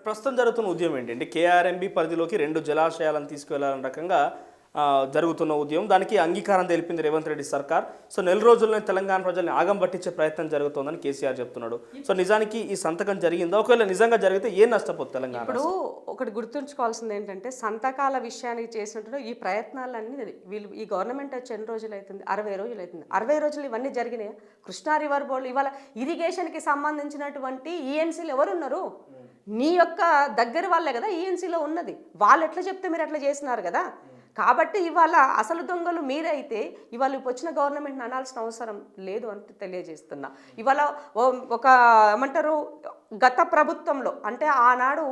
ప్రస్తుతం జరుగుతున్న ఉద్యమం ఏంటంటే కేఆర్ఎంబి పరిధిలోకి 2 జలాశయాలను తీసుకువెళ్లాలన్న రకంగా జరుగుతున్న ఉద్యమం. దానికి అంగీకారం తెలిపింది రేవంత్ రెడ్డి సర్కార్. సో నెల రోజుల్లోనే తెలంగాణ ప్రజల్ని ఆగం పట్టించే ప్రయత్నం జరుగుతోందని కేసీఆర్ చెప్తున్నాడు. సో నిజానికి ఈ సంతకం జరిగిందా? ఒకవేళ నిజంగా జరిగితే ఏం నష్టపోతుంది తెలంగాణ? ఇప్పుడు ఒకటి గుర్తుంచుకోవాల్సింది ఏంటంటే సంతకాల విషయానికి చేసినట్టు ఈ ప్రయత్నాలన్నీ వీళ్ళు ఈ గవర్నమెంట్ వచ్చి ఎన్ని రోజులు అవుతుంది? 60 రోజులు అవుతుంది. 60 రోజులు ఇవన్నీ జరిగినాయి. కృష్ణా రివర్ బోర్డు ఇవాళ ఇరిగేషన్కి సంబంధించినటువంటి ఈఎన్సీలు ఎవరున్నారు? నీ యొక్క దగ్గర వాళ్ళే కదా ఈఎన్సీలో ఉన్నది. వాళ్ళు ఎట్లా చెప్తే మీరు ఎట్లా చేసినారు కదా. కాబట్టి ఇవాళ అసలు దొంగలు మీరైతే ఇవాళ వచ్చిన గవర్నమెంట్ని అనాల్సిన అవసరం లేదు అని తెలియజేస్తున్నా. ఇవాళ ఒక ఏమంటారు గత ప్రభుత్వంలో అంటే ఆనాడు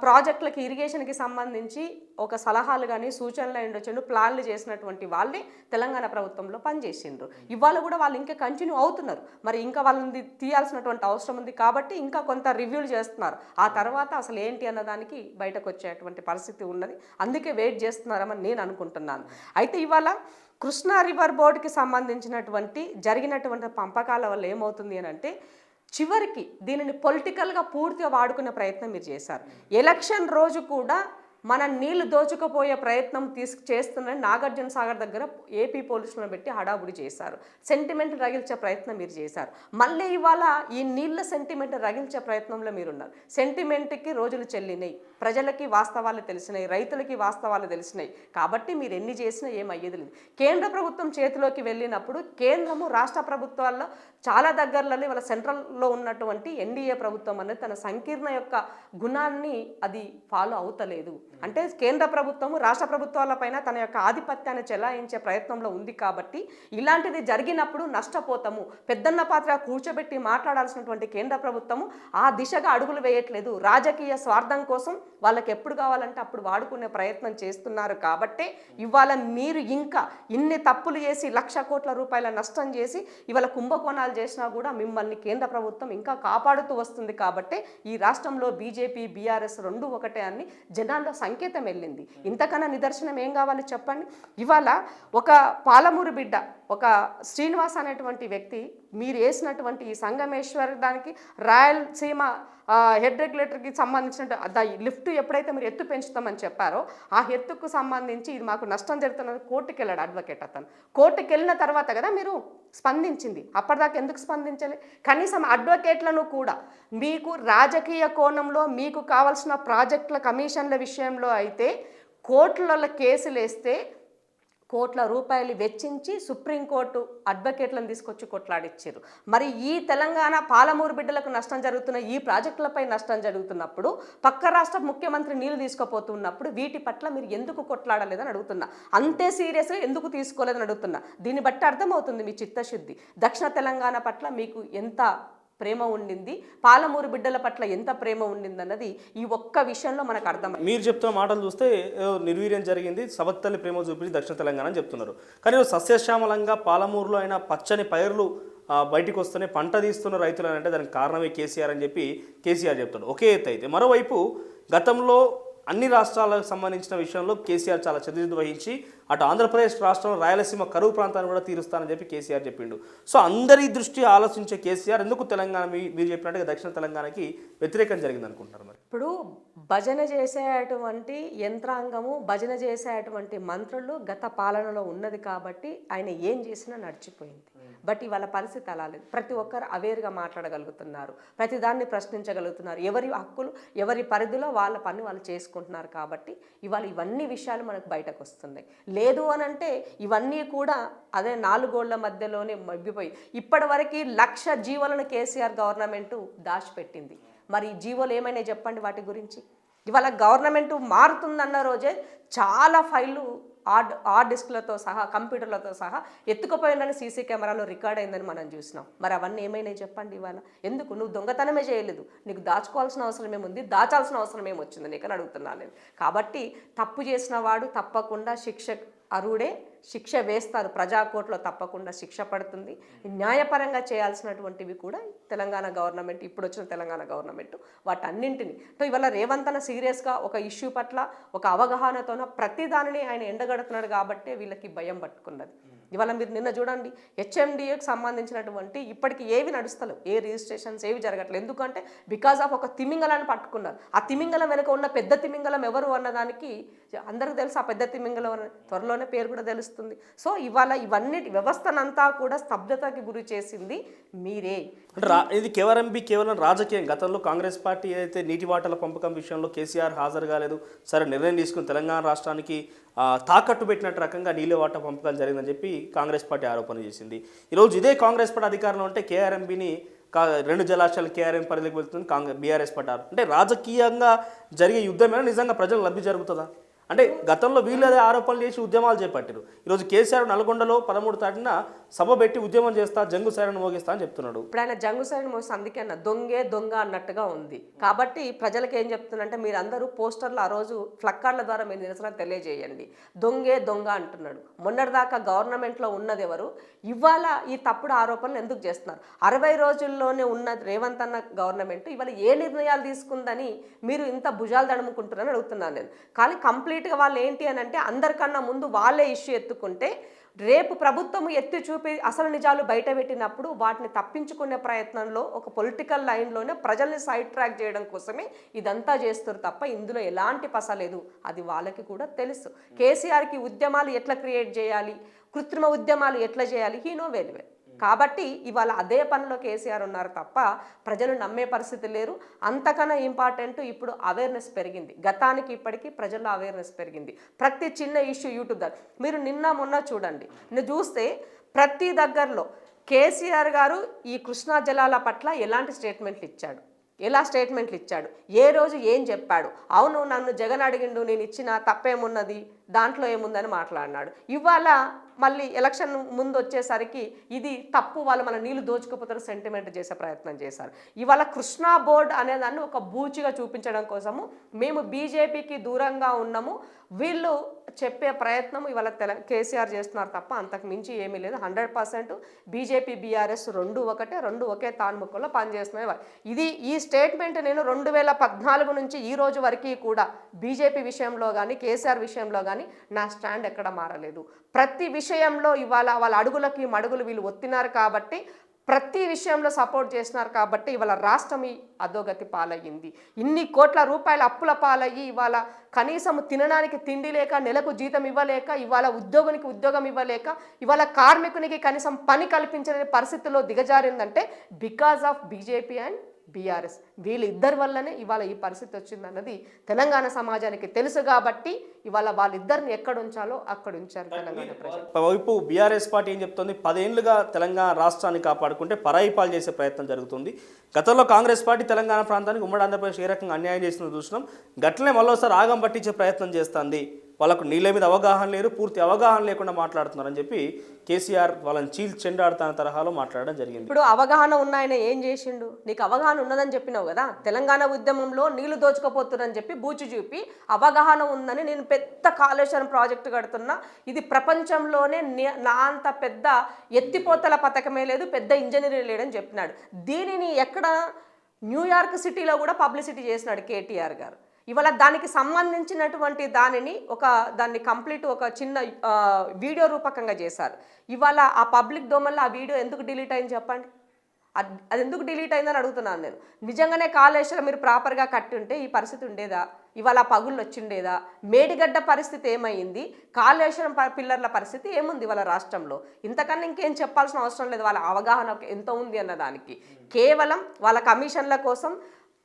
ప్రాజెక్టులకి ఇరిగేషన్కి సంబంధించి ఒక సలహాలు కానీ సూచనలు ఉండొచ్చు ప్లాన్లు చేసినటువంటి వాళ్ళే తెలంగాణ ప్రభుత్వంలో పనిచేసిండ్రు. ఇవాళ కూడా వాళ్ళు ఇంకా కంటిన్యూ అవుతున్నారు. మరి ఇంకా వాళ్ళని తీయాల్సినటువంటి అవసరం ఉంది కాబట్టి ఇంకా కొంత రివ్యూలు చేస్తున్నారు. ఆ తర్వాత అసలు ఏంటి అన్నదానికి బయటకు వచ్చేటువంటి పరిస్థితి ఉన్నది. అందుకే వెయిట్ చేస్తున్నారని నేను అనుకుంటున్నాను. అయితే ఇవాళ కృష్ణా రివర్ బోర్డుకి సంబంధించినటువంటి జరిగినటువంటి పంపకాల వల్ల ఏమవుతుంది అని అంటే చివరికి దీనిని పొలిటికల్గా పూర్తిగా వాడుకునే ప్రయత్నం మీరు చేశారు. ఎలక్షన్ రోజు కూడా మన నీళ్లు దోచుకుపోయే ప్రయత్నం చేస్తున్నారని నాగార్జున సాగర్ దగ్గర ఏపీ పోలీసులను పెట్టి హడావుడి చేశారు. సెంటిమెంట్ రగిల్చే ప్రయత్నం మీరు చేశారు. మళ్ళీ ఇవాళ ఈ నీళ్ళ సెంటిమెంట్ రగిల్చే ప్రయత్నంలో మీరున్నారు. సెంటిమెంట్కి రోజులు చెల్లినాయి, ప్రజలకి వాస్తవాలు తెలిసినాయి, రైతులకి వాస్తవాలు తెలిసినాయి. కాబట్టి మీరు ఎన్ని చేసినా ఏమయ్యేది లేదు. కేంద్ర ప్రభుత్వం చేతిలోకి వెళ్ళినప్పుడు కేంద్రము రాష్ట్ర ప్రభుత్వాల్లో చాలా దగ్గరలో ఇవాళ సెంట్రల్లో ఉన్నటువంటి ఎన్డీఏ ప్రభుత్వం అనేది తన సంకీర్ణ యొక్క గుణాన్ని అది ఫాలో అవుతలేదు. అంటే కేంద్ర ప్రభుత్వము రాష్ట్ర ప్రభుత్వాలపైన తన యొక్క ఆధిపత్యాన్ని చెలాయించే ప్రయత్నంలో ఉంది. కాబట్టి ఇలాంటిది జరిగినప్పుడు నష్టపోతాము. పెద్దన్న పాత్ర కూర్చోబెట్టి మాట్లాడాల్సినటువంటి కేంద్ర ప్రభుత్వము ఆ దిశగా అడుగులు వేయట్లేదు. రాజకీయ స్వార్థం కోసం వాళ్ళకి ఎప్పుడు కావాలంటే అప్పుడు వాడుకునే ప్రయత్నం చేస్తున్నారు. కాబట్టే ఇవాళ మీరు ఇంకా ఇన్ని తప్పులు చేసి 1,00,000 కోట్ల రూపాయల నష్టం చేసి ఇవాళ కుంభకోణాలు చేసినా కూడా మిమ్మల్ని కేంద్ర ప్రభుత్వం ఇంకా కాపాడుతూ వస్తుంది. కాబట్టి ఈ రాష్ట్రంలో బీజేపీ బీఆర్ఎస్ రెండు ఒకటే అని జనాల్లో సంకేతం వెళ్ళింది. ఇంతకన్నా నిదర్శనం ఏం కావాలి చెప్పండి? ఇవాళ ఒక పాలమూరు బిడ్డ ఒక శ్రీనివాస్ అనేటువంటి వ్యక్తి మీరు వేసినటువంటి ఈ సంగమేశ్వర్ దానికి రాయలసీమ హెడ్ రెగ్యులేటర్కి సంబంధించిన లిఫ్ట్ ఎప్పుడైతే మీరు ఎత్తు పెంచుతామని చెప్పారో ఆ ఎత్తుకు సంబంధించి ఇది మాకు నష్టం జరుగుతున్నది కోర్టుకు వెళ్ళాడు అడ్వకేట్. అతను కోర్టుకు వెళ్ళిన తర్వాత కదా మీరు స్పందించింది. అప్పటిదాకా ఎందుకు స్పందించలే? కనీసం అడ్వకేట్లను కూడా మీకు రాజకీయ కోణంలో మీకు కావాల్సిన ప్రాజెక్టుల కమిషన్ల విషయంలో అయితే కోర్టులలో కేసులు వేస్తే కోట్ల రూపాయలు వెచ్చించి సుప్రీంకోర్టు అడ్వకేట్లను తీసుకొచ్చి కొట్లాడిచ్చారు. మరి ఈ తెలంగాణ పాలమూరు బిడ్డలకు నష్టం జరుగుతున్న ఈ ప్రాజెక్టులపై నష్టం జరుగుతున్నప్పుడు పక్క రాష్ట్ర ముఖ్యమంత్రి నీళ్లు తీసుకుపోతున్నప్పుడు వీటి పట్ల మీరు ఎందుకు కొట్లాడలేదని అడుగుతున్నా. అంతే సీరియస్గా ఎందుకు తీసుకోలేదని అడుగుతున్నా. దీన్ని బట్టి అర్థమవుతుంది మీ చిత్తశుద్ధి. దక్షిణ తెలంగాణ పట్ల మీకు ఎంత ప్రేమ ఉండింది, పాలమూరు బిడ్డల పట్ల ఎంత ప్రేమ ఉండింది అన్నది ఈ ఒక్క విషయంలో మనకు అర్థమైంది. మీరు చెప్తున్న మాటలు చూస్తే నిర్వీర్యం జరిగింది, సవత్తల్లి ప్రేమ చూపించి దక్షిణ తెలంగాణ అని చెప్తున్నారు. కానీ సస్యశ్యామలంగా పాలమూరులో అయినా పచ్చని పైర్లు బయటకు వస్తూనే పంట తీస్తున్న రైతులు అంటే దానికి కారణమే కేసీఆర్ అని చెప్పి కేసీఆర్ చెప్తాడు. ఒకే ఎత్తు అయితే మరోవైపు గతంలో అన్ని రాష్ట్రాలకు సంబంధించిన విషయంలో కేసీఆర్ చాలా చతుర్థి వహించి అటు ఆంధ్రప్రదేశ్ రాష్ట్రంలో రాయలసీమ కరువు ప్రాంతాన్ని కూడా తీరుస్తానని చెప్పి కేసీఆర్ చెప్పిండు. సో అందరి దృష్టి ఆలోచించే కేసీఆర్ ఎందుకు తెలంగాణ మీరు చెప్పినట్టుగా దక్షిణ తెలంగాణకి వ్యతిరేకం జరిగింది అనుకుంటారు? మరి ఇప్పుడు భజన చేసేటువంటి యంత్రాంగము భజన చేసేటువంటి మంత్రులు గత పాలనలో ఉన్నది కాబట్టి ఆయన ఏం చేసినా నడిచిపోయింది. బట్ ఇవాళ పరిస్థితి అలా లేదు. ప్రతి ఒక్కరు అవేర్గా మాట్లాడగలుగుతున్నారు, ప్రతిదాన్ని ప్రశ్నించగలుగుతున్నారు. ఎవరి హక్కులు ఎవరి పరిధిలో వాళ్ళ పని వాళ్ళు చేసుకుంటున్నారు. కాబట్టి ఇవాళ ఇవన్నీ విషయాలు మనకు బయటకు వస్తున్నాయి. లేదు అని అంటే ఇవన్నీ కూడా అదే 4 గోళ్ల మధ్యలోనే మగ్గిపోయి ఇప్పటి వరకు 1,00,000 జీవోలను కేసీఆర్ గవర్నమెంట్ దాచిపెట్టింది. మరి ఈ జీవోలు ఏమైనా చెప్పండి వాటి గురించి. ఇవాళ గవర్నమెంట్ మారుతుందన్న రోజే చాలా ఫైళ్ళు హార్డ్ డిస్క్లతో సహా కంప్యూటర్లతో సహా ఎత్తుకుపోయిందని సీసీ కెమెరాలో రికార్డ్ అయిందని మనం చూసినాం. మరి అవన్నీ ఏమైనా చెప్పండి. ఇవాళ ఎందుకు నువ్వు దొంగతనమే చేయలేదు, నీకు దాచుకోవాల్సిన అవసరం ఏముంది, దాచాల్సిన అవసరం ఏమొచ్చింది నీకని అడుగుతున్నాను నేను. కాబట్టి తప్పు చేసిన వాడు తప్పకుండా అర్హుడే, శిక్ష వేస్తారు. ప్రజాకోర్టులో తప్పకుండా శిక్ష పడుతుంది. న్యాయపరంగా చేయాల్సినటువంటివి కూడా తెలంగాణ గవర్నమెంట్ ఇప్పుడు వచ్చిన తెలంగాణ గవర్నమెంట్ వాటన్నింటినీ ఇవాళ రేవంత్ అన్న సీరియస్గా ఒక ఇష్యూ పట్ల ఒక అవగాహనతోన ప్రతి దానిని ఆయన ఎండగడుతున్నాడు. కాబట్టి వీళ్ళకి భయం పట్టుకున్నది. ఇవాళ మీరు నిన్న చూడండి హెచ్ఎండిఏకి సంబంధించినటువంటి ఇప్పటికి ఏవి నడుస్తలేవు, ఏ రిజిస్ట్రేషన్స్ ఏవి జరగట్లేదు. ఎందుకంటే బికాజ్ ఆఫ్ ఒక తిమింగలాన్ని పట్టుకున్నారు. ఆ తిమింగలం వెనుక ఉన్న పెద్ద తిమింగలం ఎవరు అన్నదానికి అందరికీ తెలుసు. ఆ పెద్ద తిమింగలం త్వరలోనే పేరు కూడా తెలుస్తుంది. సో ఇవాళ ఇవన్నిటి వ్యవస్థనంతా కూడా స్తబ్దతకి గురి చేసింది మీరే. అంటే ఇది కేవలం రాజకీయం. గతంలో కాంగ్రెస్ పార్టీ ఏదైతే నీటి వాటల పంపకం విషయంలో కేసీఆర్ హాజరు కాలేదు, సరే నిర్ణయం తీసుకుని తెలంగాణ రాష్ట్రానికి తాకట్టు పెట్టినట్టు రకంగా నీళ్ళ వాటా పంపకాలు జరిగిందని చెప్పి కాంగ్రెస్ పార్టీ ఆరోపణ చేసింది. ఈరోజు ఇదే కాంగ్రెస్ పార్టీ అధికారంలో ఉంటే కేఆర్ఎంబీని 2 జలాశయాలు కేఆర్ఎం పరిధిలోకి వెళ్తుంది బీఆర్ఎస్ పార్టీ. అంటే రాజకీయంగా జరిగే యుద్ధమేనా నిజంగా ప్రజలు లబ్ధి జరుగుతుందా? అంటే గతంలో వీళ్ళు అదే ఆరోపణలు చేసి ఉద్యమాలు చేపట్టారు. ఈరోజు కేసీఆర్ నల్గొండలో 13 తారీఖున సభ పెట్టి ఉద్యమం చేస్తా, జంగు సైరన్ మోగిస్తా అని చెప్తున్నాడు. ఇప్పుడు ఆయన జంగు సైరన్ మోగిస్తా, అందుకే అన్న దొంగే దొంగ అన్నట్టుగా ఉంది. కాబట్టి ప్రజలకు ఏం చెప్తున్నంటే మీరు అందరూ పోస్టర్లు ఆ రోజు ఫ్లక్కార్ల ద్వారా మీరు నిరసన తెలియజేయండి. దొంగే దొంగ అంటున్నాడు. మొన్నటిదాకా గవర్నమెంట్లో ఉన్నది ఎవరు? ఇవాళ ఈ తప్పుడు ఆరోపణలు ఎందుకు చేస్తున్నారు? 60 రోజుల్లోనే ఉన్న రేవంత్ అన్న గవర్నమెంట్ ఇవాళ ఏ నిర్ణయాలు తీసుకుందని మీరు ఇంత భుజాలు దడుముకుంటున్నారని అడుగుతున్నాను నేను. కానీ కంప్లీట్గా వాళ్ళు ఏంటి అని అంటే అందరికన్నా ముందు వాళ్ళే ఇష్యూ ఎత్తుకుంటే రేపు ప్రభుత్వం ఎత్తి చూపి అసలు నిజాలు బయట పెట్టినప్పుడు వాటిని తప్పించుకునే ప్రయత్నంలో ఒక పొలిటికల్ లైన్లోనే ప్రజల్ని సైడ్ ట్రాక్ చేయడం కోసమే ఇదంతా చేస్తారు తప్ప ఇందులో ఎలాంటి పస లేదు. అది వాళ్ళకి కూడా తెలుసు. కేసీఆర్కి ఉద్యమాలు ఎట్లా క్రియేట్ చేయాలి, కృత్రిమ ఉద్యమాలు ఎట్లా చేయాలి, హీనో వెల్. కాబట్టి ఇవాళ అదే పనిలో కేసీఆర్ ఉన్నారు తప్ప ప్రజలు నమ్మే పరిస్థితి లేరు. అంతకన్నా ఇంపార్టెంట్ ఇప్పుడు అవేర్నెస్ పెరిగింది. గతానికి ఇప్పటికీ ప్రజల్లో అవేర్నెస్ పెరిగింది. ప్రతి చిన్న ఇష్యూ యూట్యూబ్ దగ్గర మీరు నిన్న మొన్న చూడండి, నేను చూస్తే ప్రతి దగ్గరలో కేసీఆర్ గారు ఈ కృష్ణా జలాల పట్ల ఎలాంటి స్టేట్మెంట్లు ఇచ్చాడు, ఎలా స్టేట్మెంట్లు ఇచ్చాడు, ఏ రోజు ఏం చెప్పాడు. అవును నన్ను జగన్ అడిగిండు, నేను ఇచ్చిన తప్పేమున్నది, దాంట్లో ఏముందని మాట్లాడినాడు. ఇవాళ మళ్ళీ ఎలక్షన్ ముందు వచ్చేసరికి ఇది తప్పు, వాళ్ళు మన నీళ్లు దోచుకుపోతారు సెంటిమెంట్ చేసే ప్రయత్నం చేశారు. ఇవాళ కృష్ణా బోర్డ్ అనేదాన్ని ఒక బూచిగా చూపించడం కోసము మేము బీజేపీకి దూరంగా ఉన్నాము వీళ్ళు చెప్పే ప్రయత్నం ఇవాళ కేసీఆర్ చేస్తున్నారు తప్ప అంతకు మించి ఏమీ లేదు. 100% బీజేపీ బీఆర్ఎస్ రెండు ఒకే తాన్ముక్కలో పనిచేస్తున్నాయి. ఇది ఈ స్టేట్మెంట్ నేను 2014 నుంచి ఈ రోజు వరకు కూడా బీజేపీ విషయంలో కానీ కేసీఆర్ విషయంలో కానీ నా స్టాండ్ ఎక్కడ మారలేదు. ప్రతి విషయంలో ఇవాళ వాళ్ళ అడుగులకి మడుగులు వీళ్ళు ఒత్తినారు కాబట్టి, ప్రతి విషయంలో సపోర్ట్ చేసినారు కాబట్టి ఇవాళ రాష్ట్రం ఈ అధోగతి పాలయ్యింది. ఇన్ని కోట్ల రూపాయల అప్పుల పాలయ్యి ఇవాళ కనీసం తినడానికి తిండి లేక, నెలకు జీతం ఇవ్వలేక, ఇవాళ ఉద్యోగునికి ఉద్యోగం ఇవ్వలేక, ఇవాళ కార్మికునికి కనీసం పని కల్పించలేని పరిస్థితుల్లో దిగజారిందంటే because of BJP and BRS. వీళ్ళిద్దరి వల్లనే ఇవాళ ఈ పరిస్థితి వచ్చిందన్నది తెలంగాణ సమాజానికి తెలుసు. కాబట్టి ఇవాళ వాళ్ళిద్దరిని ఎక్కడ ఉంచాలో అక్కడ ఉంచారు తెలంగాణ ప్రజలు. వైపు బీఆర్ఎస్ పార్టీ ఏం చెప్తుంది, 10 ఏళ్లుగా తెలంగాణ రాష్ట్రాన్ని కాపాడుకుంటే పరాయిపాలు చేసే ప్రయత్నం జరుగుతుంది. గతంలో కాంగ్రెస్ పార్టీ తెలంగాణ ప్రాంతానికి ఉమ్మడి ఆంధ్రప్రదేశ్ ఏ రకంగా అన్యాయం చేస్తుందో చూసినాం. గట్లనే మరోసారి ఆగం పట్టించే ప్రయత్నం చేస్తుంది. వాళ్ళకు నీళ్ళ మీద అవగాహన లేరు, పూర్తి అవగాహన లేకుండా మాట్లాడుతున్నారని చెప్పి కేసీఆర్ వాళ్ళని చెండాడుతాన తరహాలో మాట్లాడడం జరిగింది. ఇప్పుడు అవగాహన ఉన్నాయన ఏం చేసిండు? నీకు అవగాహన ఉన్నదని చెప్పినావు కదా, తెలంగాణ ఉద్యమంలో నీళ్లు దోచుకోపోతున్నారని చెప్పి బూచి చూపి అవగాహన ఉందని నేను పెద్ద కాళేశ్వరం ప్రాజెక్టు కడుతున్నా, ఇది ప్రపంచంలోనే నా అంత పెద్ద ఎత్తిపోతల పథకమే లేదు, పెద్ద ఇంజనీరింగ్ లేడని చెప్పినాడు. దీనిని ఎక్కడ న్యూయార్క్ సిటీలో కూడా పబ్లిసిటీ చేసినాడు కేటీఆర్ గారు. ఇవాళ దానికి సంబంధించినటువంటి దాన్ని కంప్లీట్ ఒక చిన్న వీడియో రూపకంగా చేశారు. ఇవాళ ఆ పబ్లిక్ డొమైన్లో ఆ వీడియో ఎందుకు డిలీట్ అయింది చెప్పండి? అది ఎందుకు డిలీట్ అయిందని అడుగుతున్నాను నేను. నిజంగానే కాళేశ్వరం మీరు ప్రాపర్గా కట్టి ఉంటే ఈ పరిస్థితి ఉండేదా? ఇవాళ పగుళ్ళు వచ్చిండేదా? మేడిగడ్డ పరిస్థితి ఏమైంది? కాళేశ్వరం పిల్లర్ల పరిస్థితి ఏముంది ఇవాళ రాష్ట్రంలో? ఇంతకన్నా ఇంకేం చెప్పాల్సిన అవసరం లేదు. వాళ్ళ అవగాహన ఎంత ఉంది అన్నదానికి కేవలం వాళ్ళ కమిషన్ల కోసం,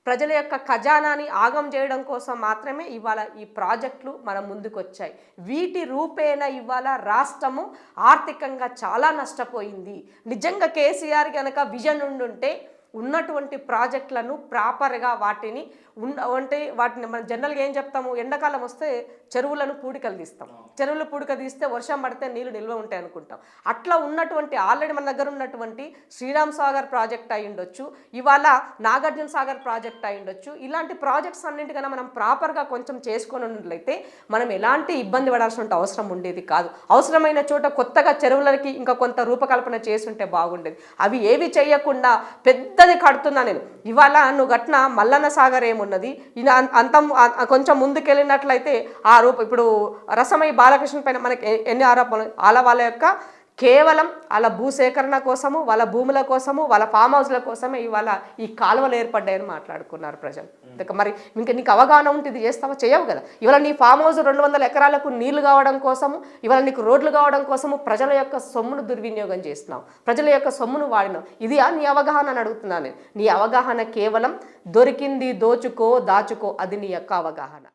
ప్రజల యొక్క ఖజానాని ఆగం చేయడం కోసం మాత్రమే ఇవాళ ఈ ప్రాజెక్టులు మన ముందుకు వచ్చాయి. వీటి రూపేణ ఇవాళ రాష్ట్రము ఆర్థికంగా చాలా నష్టపోయింది. నిజంగా కేసీఆర్ కనుక విజన్ ఉండుంటే ఉన్నటువంటి ప్రాజెక్టులను ప్రాపర్గా వాటిని మనం జనరల్గా ఏం చెప్తాము, ఎండాకాలం వస్తే చెరువులను పూడికలు తీస్తాం. చెరువులు పూడిక తీస్తే వర్షం పడితే నీళ్ళు నిల్వ ఉంటాయి అనుకుంటాం. అట్లా ఉన్నటువంటి ఆల్రెడీ మన దగ్గర ఉన్నటువంటి శ్రీరామ్ సాగర్ ప్రాజెక్ట్ అయి ఉండొచ్చు, ఇవాళ నాగార్జున సాగర్ ప్రాజెక్ట్ అయి ఉండొచ్చు. ఇలాంటి ప్రాజెక్ట్స్ అన్నింటికన్నా మనం ప్రాపర్గా కొంచెం చేసుకొని ఉన్నట్లయితే మనం ఎలాంటి ఇబ్బంది పడాల్సిన అవసరం ఉండేది కాదు. అవసరమైన చోట కొత్తగా చెరువులకి ఇంకా కొంత రూపకల్పన చేస్తుంటే బాగుండేది. అవి ఏవి చేయకుండా పెద్దది కడుతున్నా నేను. ఇవాళ నువ్వు గట్న మల్లన్న సాగర్ ఏమున్నది, కొంచెం ముందుకెళ్ళినట్లయితే ఇప్పుడు రసమై బాలకృష్ణ పైన మనకి ఎన్ని ఆరోపణలు, వాళ్ళ యొక్క కేవలం వాళ్ళ భూసేకరణ కోసము, వాళ్ళ భూముల కోసము, వాళ్ళ ఫామ్ హౌస్ల కోసమే ఇవాళ ఈ కాలువలు ఏర్పడ్డాయని మాట్లాడుకున్నారు ప్రజలు. మరి ఇంకా నీకు అవగాహన ఉంటే ఇది చేస్తావా? చేయవు కదా. ఇవాళ నీ ఫామ్ హౌస్ 200 ఎకరాలకు నీళ్లు కావడం కోసము, ఇవాళ నీకు రోడ్లు కావడం కోసము ప్రజల యొక్క సొమ్మును దుర్వినియోగం చేస్తున్నావు, ప్రజల యొక్క సొమ్మును వాడినావు. ఇది నీ అవగాహన అని అడుగుతున్నాను. నీ అవగాహన కేవలం దొరికింది దోచుకో దాచుకో, అది నీ యొక్క అవగాహన.